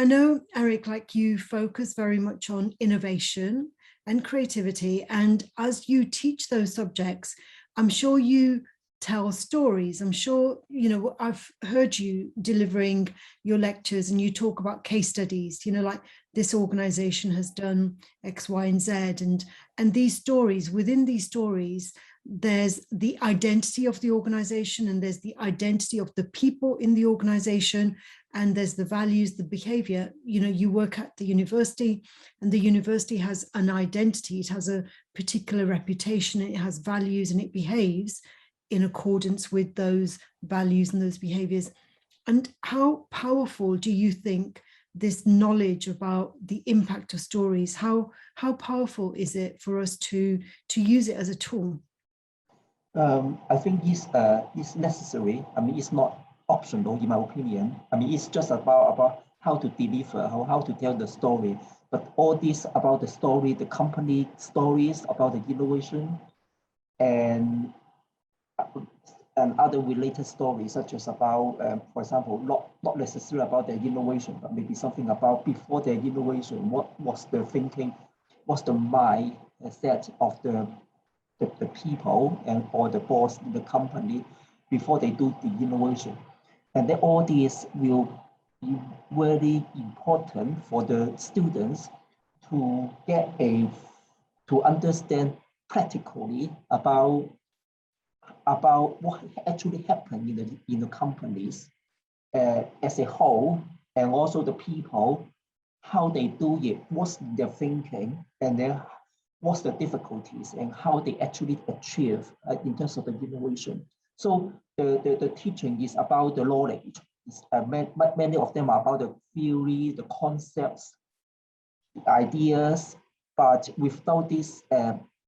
I know, Eric, like you focus very much on innovation and creativity. And as you teach those subjects, I'm sure you tell stories. I'm sure, I've heard you delivering your lectures and you talk about case studies, like this organization has done X, Y, and Z. And these stories, within these stories, there's the identity of the organization and there's the identity of the people in the organization, and there's the values, the behavior. You work at the university, and the university has an identity, it has a particular reputation, it has values, and it behaves in accordance with those values and those behaviors. And how powerful do you think this knowledge about the impact of stories, how powerful is it for us to use it as a tool? I think it's necessary. I mean, it's not optional, in my opinion. I mean, it's just about how to deliver, how to tell the story. But all this about the story, the company stories, about the innovation, and other related stories, such as about, for example, not necessarily about the innovation, but maybe something about before the innovation, what was the thinking, what's the mindset of the people or the boss in the company before they do the innovation. And then all these will be very important for the students to to understand practically about what actually happened in the companies as a whole, and also the people, how they do it, what's their thinking, and then what's the difficulties and how they actually achieve in terms of the innovation. So the teaching is about the knowledge. Many of them are about the theory, the concepts, the ideas, but without this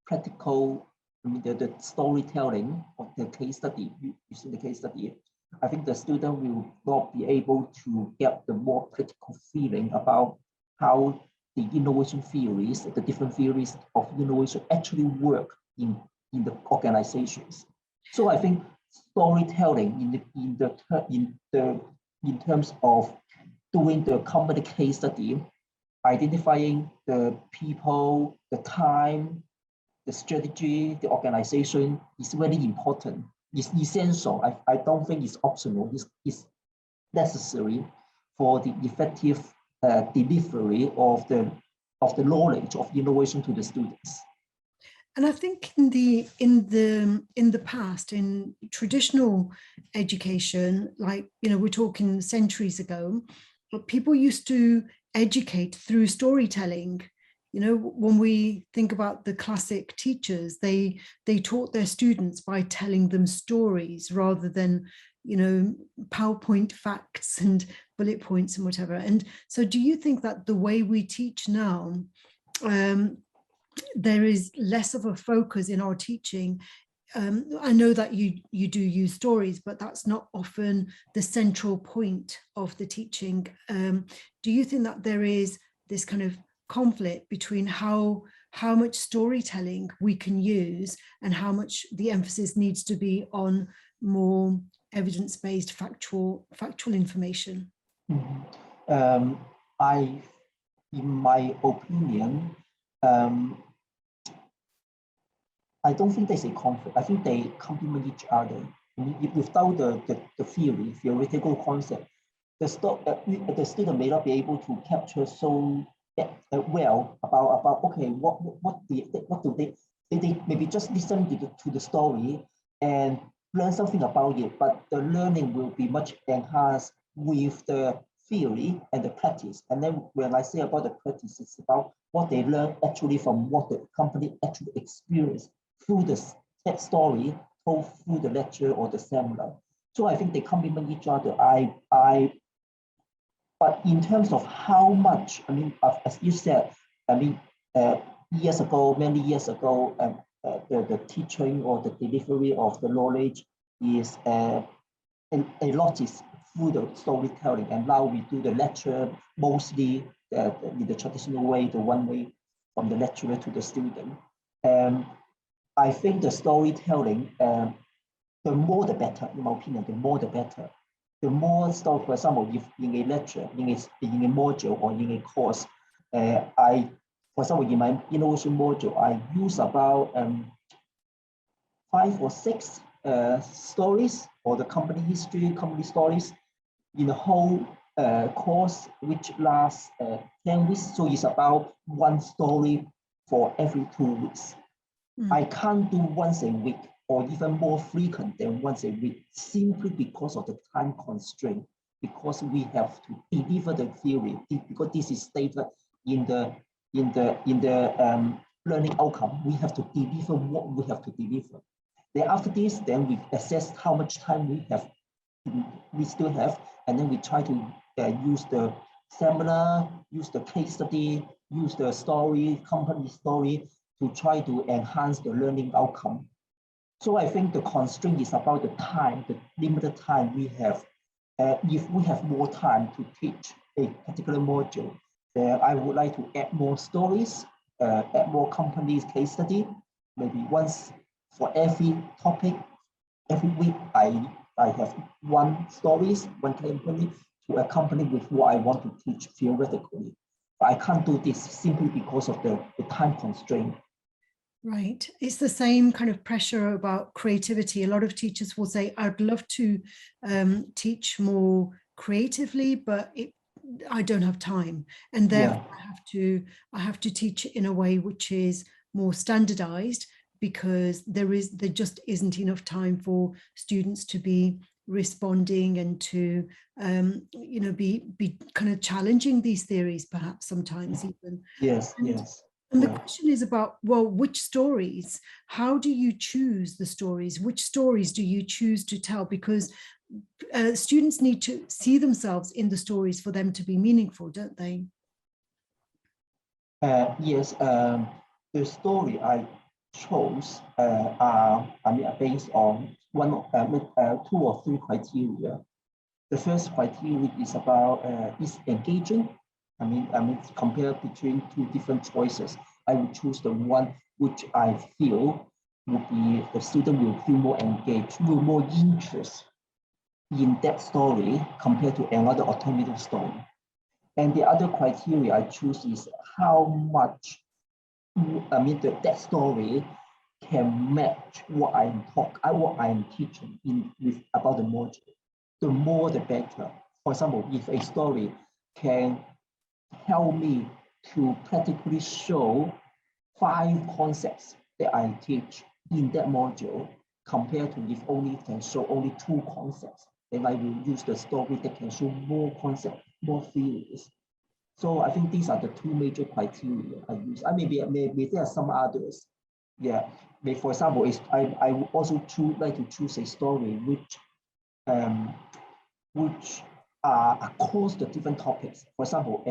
practical, the storytelling of the case study, using the case study, I think the student will not be able to get the more critical feeling about how the innovation theories, the different theories of innovation actually work in the organizations. So I think storytelling in terms of doing the company case study, identifying the people, the time, the strategy, the organization is very important. It's essential. I don't think it's optional. It's necessary for the effective delivery of the knowledge of innovation to the students. And I think in the past, in traditional education, like we're talking centuries ago, but people used to educate through storytelling. When we think about the classic teachers, they taught their students by telling them stories rather than PowerPoint facts and bullet points and whatever. And so do you think that the way we teach now, there is less of a focus in our teaching? I know that you do use stories, but that's not often the central point of the teaching. Do you think that there is this kind of conflict between how much storytelling we can use and how much the emphasis needs to be on more evidence-based factual information? Mm-hmm. In my opinion, I don't think there's a conflict. I think they complement each other. I mean, without the theoretical concept, the student may not be able to capture so well about okay, what do they maybe just listen to the story and learn something about it, but the learning will be much enhanced with the theory and the practice. And then when I say about the practice, it's about what they learn actually from what the company actually experienced through that story told through the lecture or the seminar. So I think they complement each other. But in terms of how much, I mean, as you said, I mean, many years ago, the teaching or the delivery of the knowledge is a lot is through the storytelling, and now we do the lecture mostly in the traditional way, the one way from the lecturer to the student. I think the storytelling, the more the better, in my opinion, the more the better. the more stuff, for example, if in a lecture, in a module or in a course, for example, in my innovation module, I use about 5 or 6 stories or the company history, company stories in the whole course, which lasts 10 weeks. So it's about one story for every 2 weeks. I can't do once a week or even more frequent than once a week, simply because of the time constraint, because we have to deliver the theory, because this is stated in the learning outcome. We have to deliver what we have to deliver. Then after this, then we assess how much time we still have, and then we try to use the seminar, use the case study, use the story, company story, to try to enhance the learning outcome. So I think the constraint is about the time, the limited time we have. If we have more time to teach a particular module, then I would like to add more stories, add more companies case study, maybe once for every topic. Every week I have one stories, one company to accompany with what I want to teach theoretically. But I can't do this simply because of the time constraint. Right. It's the same kind of pressure about creativity. A lot of teachers will say, I'd love to teach more creatively, but I don't have time. And therefore I have to teach in a way which is more standardized, because there just isn't enough time for students to be responding and to be kind of challenging these theories, perhaps sometimes even. Yes. And the question is about, well, which stories? How do you choose the stories? Which stories do you choose to tell? Because students need to see themselves in the stories for them to be meaningful, don't they? Yes. The story I chose are based on 2 or 3 criteria. The first criteria is about is engaging. Compare between 2 different choices. I would choose the one which I feel would be the student will feel more engaged, will more interest in that story compared to another alternative story. And the other criteria I choose is how much that story can match what I'm teaching about the module. The more the better. For example, if a story can help me to practically show 5 concepts that I teach in that module, compared to if only can show only 2 concepts, then I will use the story that can show more concepts, more theories. So I think these are the 2 major criteria I use. Maybe there are some others. Yeah. For example, I would also like to choose a story which are across the different topics. For example,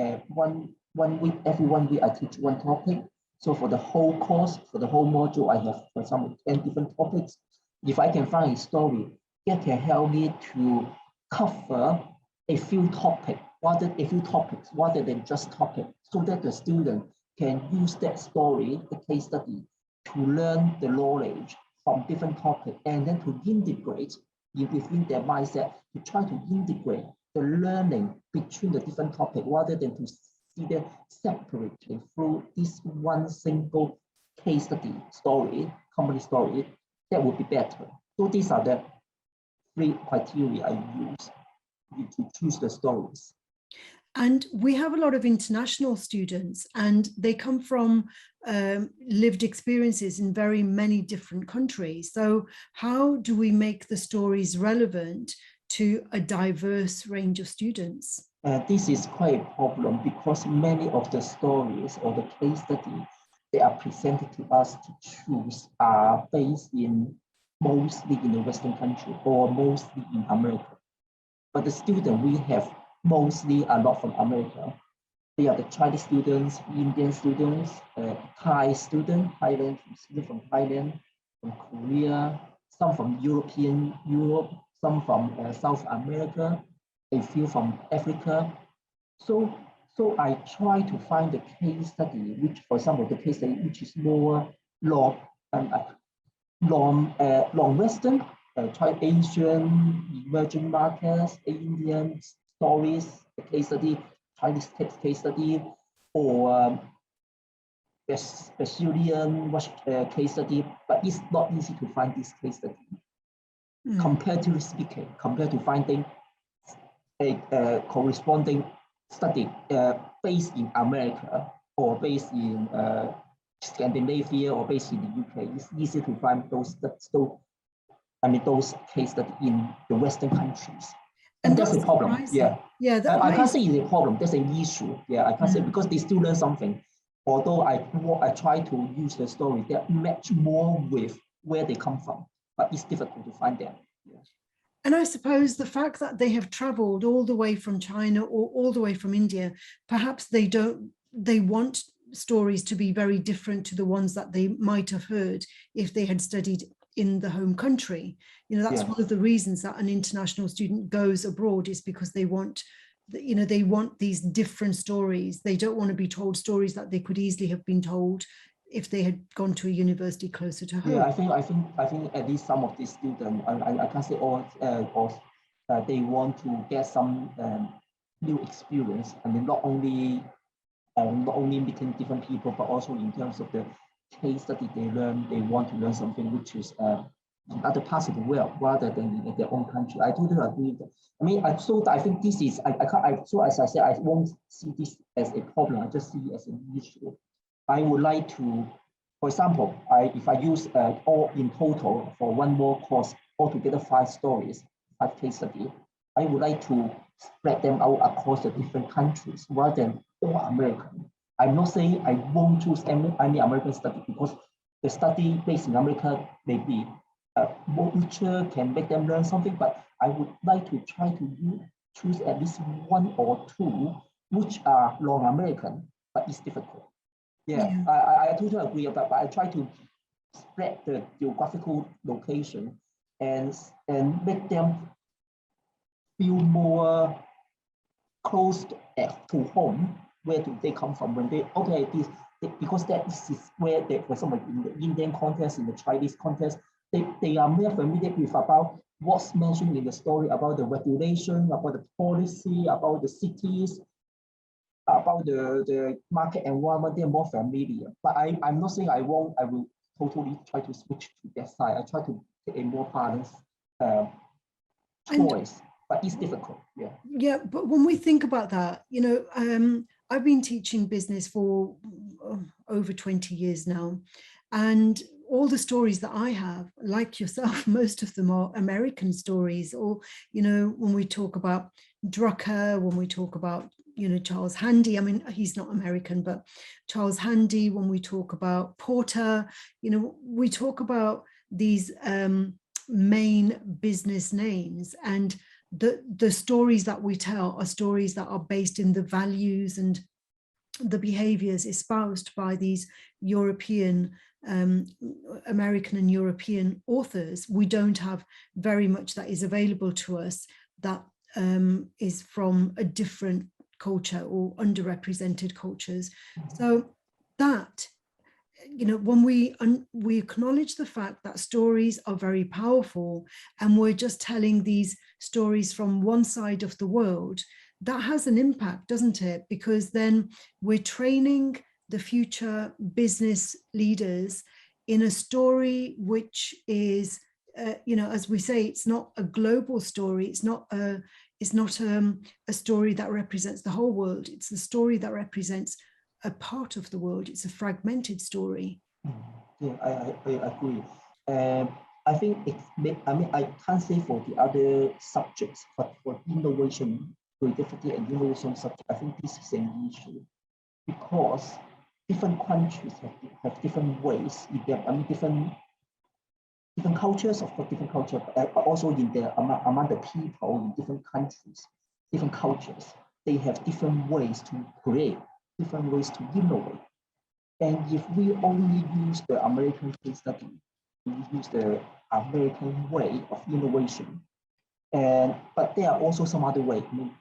one week, every 1 week I teach one topic. So for the whole course, for the whole module, I have, for example, 10 different topics. If I can find a story that can help me to cover a few topics rather than just topic, so that the student can use that story, the case study, to learn the knowledge from different topics, and then to integrate within their mindset, to try to integrate the learning between the different topics rather than to see them separately through this one single case study story, company story. That would be better. So these are the 3 criteria I use to choose the stories. And we have a lot of international students, and they come from lived experiences in very many different countries. So how do we make the stories relevant to a diverse range of students? This is quite a problem, because many of the stories or the case study that are presented to us to choose are based mostly in the Western country or mostly in America. But the students we have mostly are not from America. They are the Chinese students, Indian students, Thai students, students from Thailand, from Korea, some from Europe, some from South America, a few from Africa. So I try to find the case study, which, for example, the case study which is more long Western, try Asian emerging markets, Indian stories, the case study, Chinese case study, or Brazilian case study, but it's not easy to find this case study. Comparatively speaking, compared to finding a corresponding study based in America or based in Scandinavia or based in the UK, it's easy to find those case studies in the Western countries. And that's a problem. Surprising. Yeah. Yeah. I can't say it's a problem. That's an issue. Yeah, I can't say because they still learn something. Although I try to use the story that match more with where they come from, but it's difficult to find them. Yeah. And I suppose the fact that they have traveled all the way from China or all the way from India, perhaps they want stories to be very different to the ones that they might have heard if they had studied in the home country. You know, that's one of the reasons that an international student goes abroad, is because they want, you know, they want these different stories. They don't want to be told stories that they could easily have been told if they had gone to a university closer to home. Yeah, I think at least some of these students, I can't say all, they want to get some new experience. I mean, not only meeting different people, but also in terms of the case study they learn, they want to learn something which is in other parts of the world rather than in their own country. I totally agree with that. I mean, I think this is, so as I said, I won't see this as a problem. I just see it as an issue. I would like to, for example, if I use all in total for one more course, altogether 5 stories, 5 case studies, I would like to spread them out across the different countries rather than all American. I'm not saying I won't choose any American study, because the study based in America may be more richer, can make them learn something, but I would like to try to choose at least 1 or 2 which are non-American, but it's difficult. Yeah. I totally agree about, but I try to spread the geographical location and make them feel more close to home. Where do they come from? When they because that is where they, for example, in the Indian context, in the Chinese context, they are more familiar with about what's mentioned in the story about the regulation, about the policy, about the cities, about the market environment. They're more familiar. But I'm not saying I will totally try to switch to that side. I try to take a more balanced choice, but it's difficult. Yeah. Yeah, but when we think about that, you know, I've been teaching business for over 20 years now, and all the stories that I have, like yourself, most of them are American stories. Or, you know, when we talk about Drucker, when we talk about, you know, Charles Handy, I mean, he's not American, but Charles Handy, when we talk about Porter, you know, we talk about these main business names, and the stories that we tell are stories that are based in the values and the behaviors espoused by these European, American and European authors. We don't have very much that is available to us that is from a different culture or underrepresented cultures. So that, you know, when we acknowledge the fact that stories are very powerful, and we're just telling these stories from one side of the world, that has an impact, doesn't it? Because then we're training the future business leaders in a story which is, you know, as we say, it's not a global story. It's not a story that represents the whole world. It's a story that represents a part of the world. It's a fragmented story. Yeah, I agree. I think I can't say for the other subjects, but for innovation, creativity and innovation subject, I think this is an issue, because different countries have different ways. Different cultures, of course, different culture, but also in among the people in different countries, different cultures, they have different ways to create, different ways to innovate. And if we only use the American case study, we use the American way of innovation. But there are also some other way. I mean,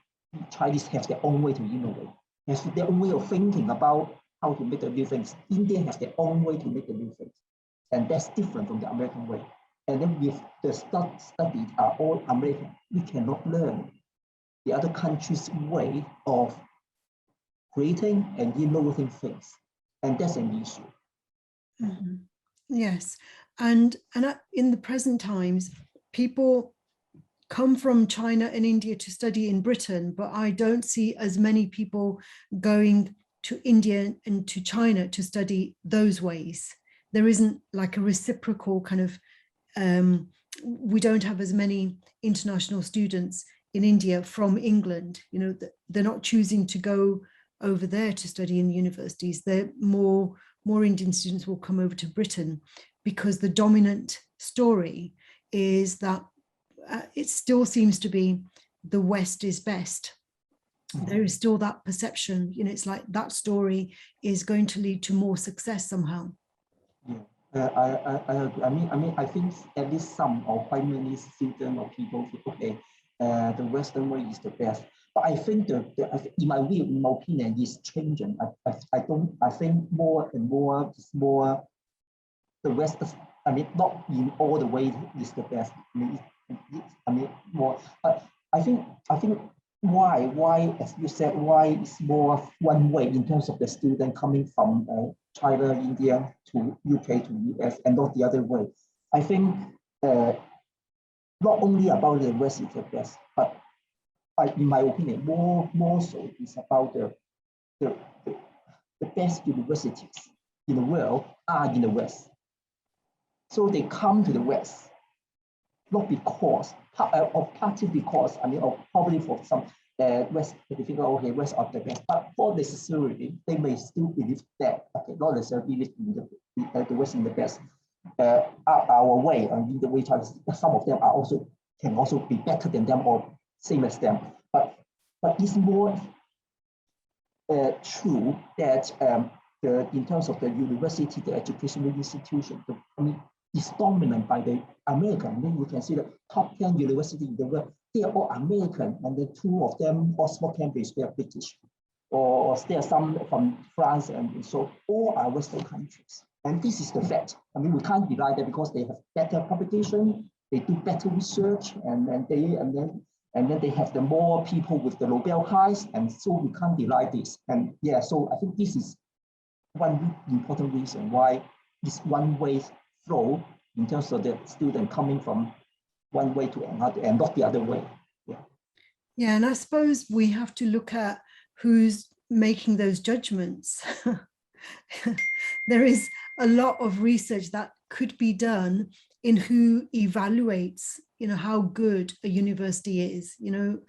Chinese have their own way to innovate. Has their own way of thinking about how to make the new things. India has their own way to make the new things. And that's different from the American way. and then with the studies are all American, we cannot learn the other countries' way of creating and innovating things, and that's an issue. Mm-hmm. Yes, and in the present times, people come from China and India to study in Britain, but I don't see as many people going to India and to China to study those ways. There isn't like a reciprocal kind of, we don't have as many international students in India from England. You know, they're not choosing to go over there to study in the universities. They're more Indian students will come over to Britain, because the dominant story is that it still seems to be the West is best. There is still that perception, you know, it's like that story is going to lead to more success somehow. Yeah, I agree. I think at least some or quite many students or people think, okay, the Western way is the best. But I think in my view, in my opinion, is changing. I think more and more is more the West. Not in all the ways is the best. More. But I think why, as you said, why is more one way in terms of the student coming from China, India to UK to US, and not the other way. I think not only about the West is the best, but in my opinion, more so is about the best universities in the world are in the West. So they come to the West, not because, or partly because, or probably for some West, they think, okay, West are the best, but not necessarily, they may still believe that, okay, not necessarily the West is the best. Our way, and the way some of them can also be better than them or same as them. But it's more true that in terms of the university, the educational institution, is dominant by the American. Then you can see the top 10 universities in the world, they are all American, and the two of them, Oxford, Cambridge, they are British. Or there are some from France, and so all are Western countries. And this is the fact. We can't deny that because they have better publication, they do better research, and then they have the more people with the Nobel Prize, and so we can't deny this. And yeah, so I think this is one important reason why this one-way flow in terms of the student coming from one way to another and not the other way. Yeah, and I suppose we have to look at who's making those judgments. There is a lot of research that could be done in who evaluates, you know, how good a university is. You know,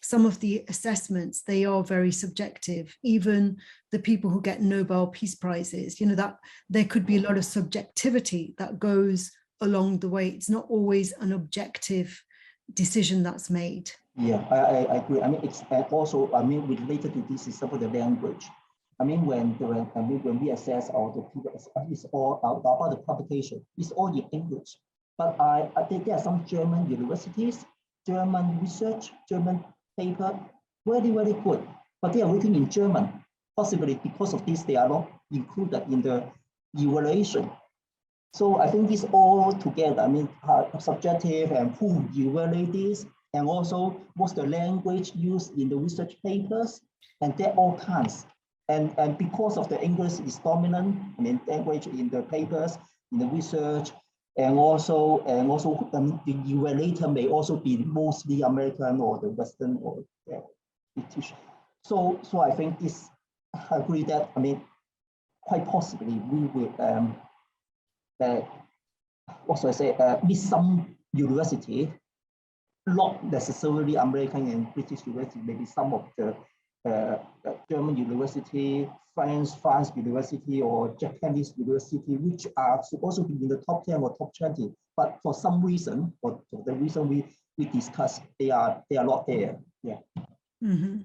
some of the assessments, they are very subjective. Even the people who get Nobel Peace Prizes, you know, that there could be a lot of subjectivity that goes along the way. It's not always an objective decision that's made. Yeah, I agree. It's also, related to this is some of the language. When we assess all the people, it's all about the publication. It's all in English. But I think there are some German universities, German research, German paper, very, very good. But they are written in German. Possibly because of this, they are not included in the evaluation. So I think this all together, subjective and who evaluate this, and also what's the language used in the research papers, and that all counts. And because of the English is dominant, language in the papers, in the research, and also the evaluator may also be mostly American or the Western or British. So I think this, I agree that quite possibly we will with some university, not necessarily American and British university, maybe some of the German university, France university, or Japanese university, which are supposed to be in the top 10 or top 20, but for some reason, or for the reason we discussed, they are not there. Yeah. Mm-hmm.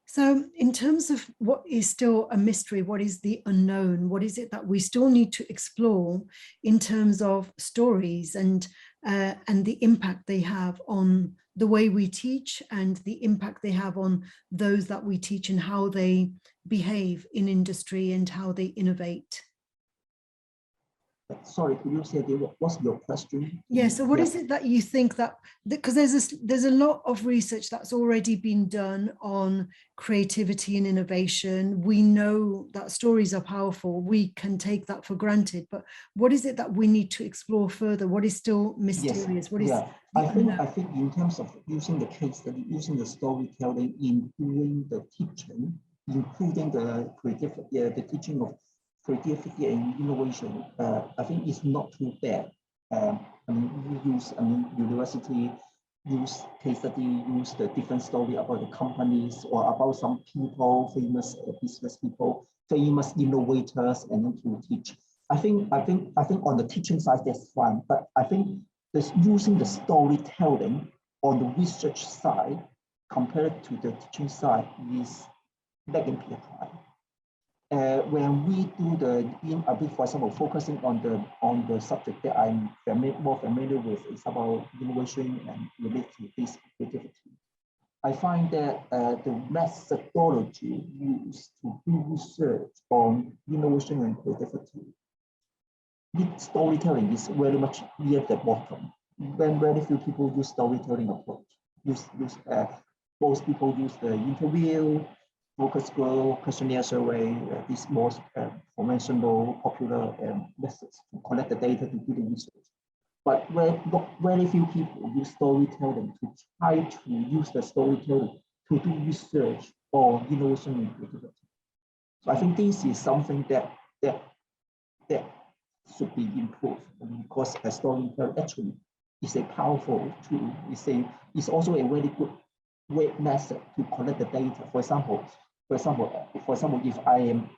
So in terms of what is still a mystery, what is the unknown, what is it that we still need to explore in terms of stories and the impact they have on the way we teach and the impact they have on those that we teach and how they behave in industry and how they innovate? Sorry, could you say what's your question? Yeah, so what is it that you think that, because there's a lot of research that's already been done on creativity and innovation. We know that stories are powerful. We can take that for granted, but what is it that we need to explore further? What is still mysterious? Yes, What is yeah. I think in terms of using the case study, using the storytelling in doing the teaching, including the creativity, the teaching of creativity and innovation, I think it's not too bad. I mean, university use case study, use the different story about the companies or about some people, famous business people, famous innovators, and then to teach. I think on the teaching side that's fine, but I think this using the storytelling on the research side compared to the teaching side is lagging behind. When we do for example, focusing on the subject that I'm more familiar with is about innovation and related to this creativity. I find that the methodology used to do research on innovation and creativity, storytelling is very much near the bottom. When very few people use storytelling approach, most people use the interview, focus group, questionnaire survey, these most conventional, popular methods to collect the data to do the research. But very few people use storytelling to try to use the storytelling to do research on innovation and creativity. So I think this is something that should be improved, because a storytelling actually is a powerful tool. It's also a very good method to collect the data. For example, if I am,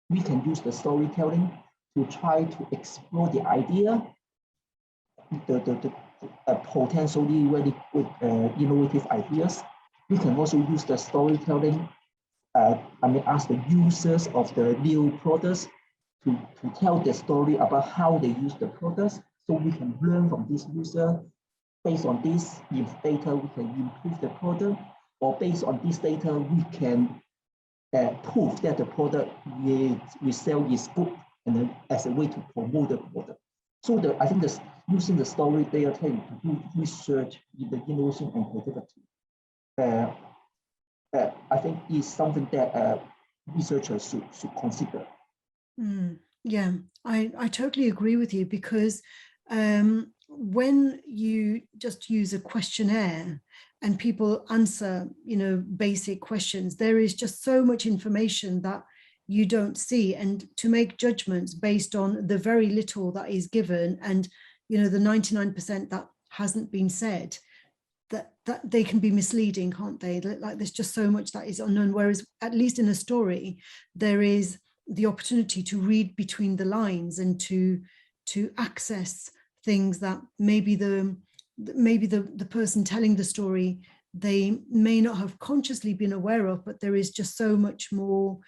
we can use the storytelling to try to explore the idea, the potentially very good innovative ideas. We can also use the storytelling. Ask the users of the new products to tell the story about how they use the products, so we can learn from this user. Based on this data, we can improve the product, or based on this data, we can prove that the product we sell is good, and then as a way to promote the product. So I think using the story data to do research in the innovation and creativity, I think is something that researchers should consider. Yeah, I totally agree with you, because when you just use a questionnaire and people answer, basic questions, there is just so much information that you don't see, and to make judgments based on the very little that is given and the 99% that hasn't been said, that they can be misleading, can't they? Like, there's just so much that is unknown, whereas at least in a story there is the opportunity to read between the lines and to access things that maybe the person telling the story, they may not have consciously been aware of, but there is just so much more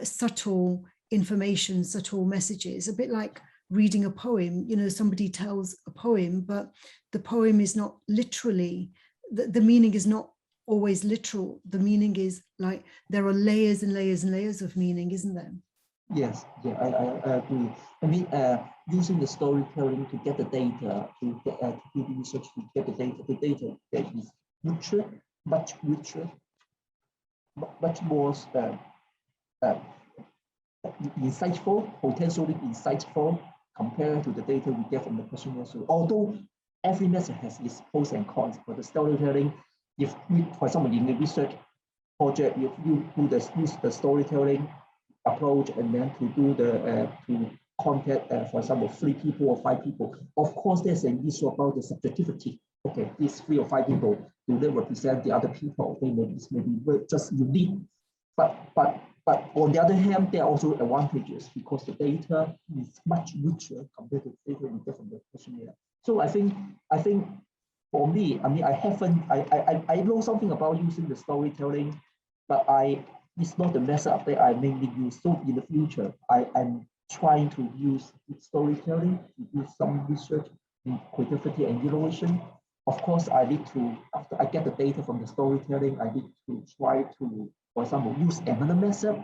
subtle information, subtle messages, a bit like reading a poem. Somebody tells a poem, but the poem is not literally, the meaning is not always literal. The meaning is like, there are layers and layers and layers of meaning, isn't there? Yes, yeah, I agree. I mean, using the storytelling to get the data, to do the research to get the data that is richer, much richer, much more insightful, potentially insightful compared to the data we get from the questionnaire. So although every method has its pros and cons, for the storytelling, for example, in the research project, if you use the storytelling approach and then to do to contact, for example, 3 people or 5 people, of course, there's an issue about the subjectivity. Okay, these 3 or 5 people, do they represent the other people? They maybe just unique. But on the other hand, there are also advantages, because the data is much richer compared to the data we get from the questionnaire. So I think for me, I mean, I know something about using the storytelling, but it's not the method that I mainly use. So in the future, I'm trying to use storytelling to do some research in creativity and innovation. Of course, I need to, after I get the data from the storytelling, I need to try to, for example, use another method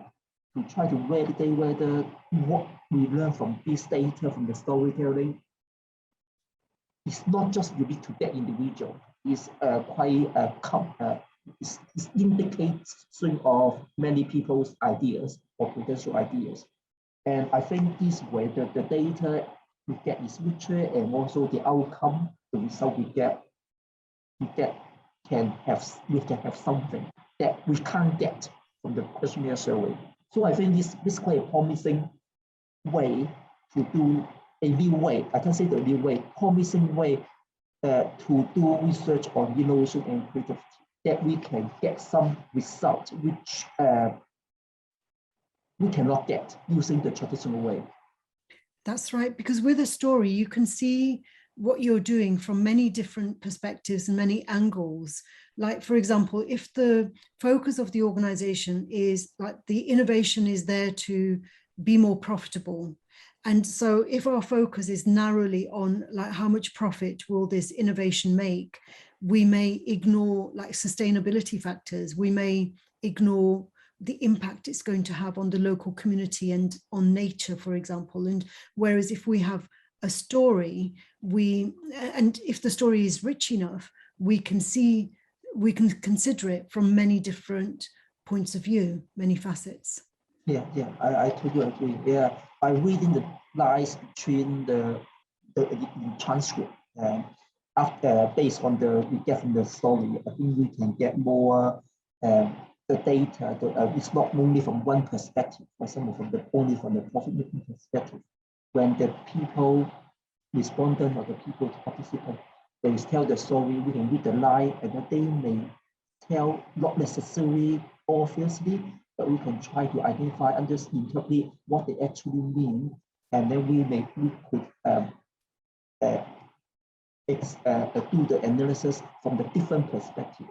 to try to validate whether we learn from this data, from the storytelling, it's not just unique to that individual. It's quite it's indication of many people's ideas or potential ideas. And I think this way the data we get is richer, and also the outcome, the result we can have something that we can't get from the questionnaire survey. So I think this quite a promising way to do a new way. I can say the new way, promising way to do research on innovation and creativity, that we can get some result which we cannot get using the traditional way. That's right, because with a story, you can see what you're doing from many different perspectives and many angles. Like, for example, if the focus of the organization is like the innovation is there to be more profitable. And so if our focus is narrowly on like how much profit will this innovation make, we may ignore like sustainability factors. We may ignore the impact it's going to have on the local community and on nature, for example. And whereas if we have a story, and if the story is rich enough, we can consider it from many different points of view, many facets. Yeah, I totally agree. Yeah, by reading the lines between the transcript, after based on we get from the story, I think we can get more the data. It's not only from one perspective, for example, only from the profit-making perspective. When the people respondent or the people participant, they tell the story, we can read the line, and then they may tell not necessarily obviously, but we can try to identify, interpret what they actually mean, and then we could do the analysis from the different perspectives.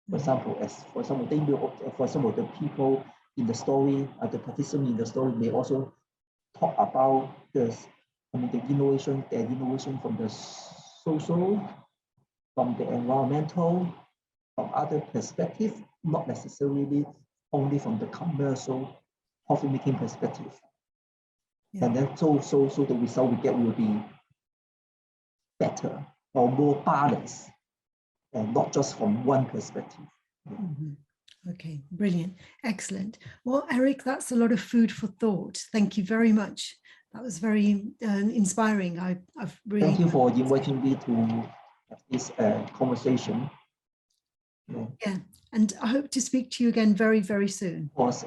For example, the people in the story, the participants in the story may also talk about the innovation from the social, from the environmental, from other perspectives, not necessarily only from the commercial profit-making perspective. Yeah. And then so the result we get will be better or more balanced, and not just from one perspective. Mm-hmm. Okay, brilliant, excellent. Well, Eric, that's a lot of food for thought. Thank you very much. That was very inspiring. I've really. Thank you for inviting me to have this conversation. Yeah, and I hope to speak to you again very, very soon. Of course,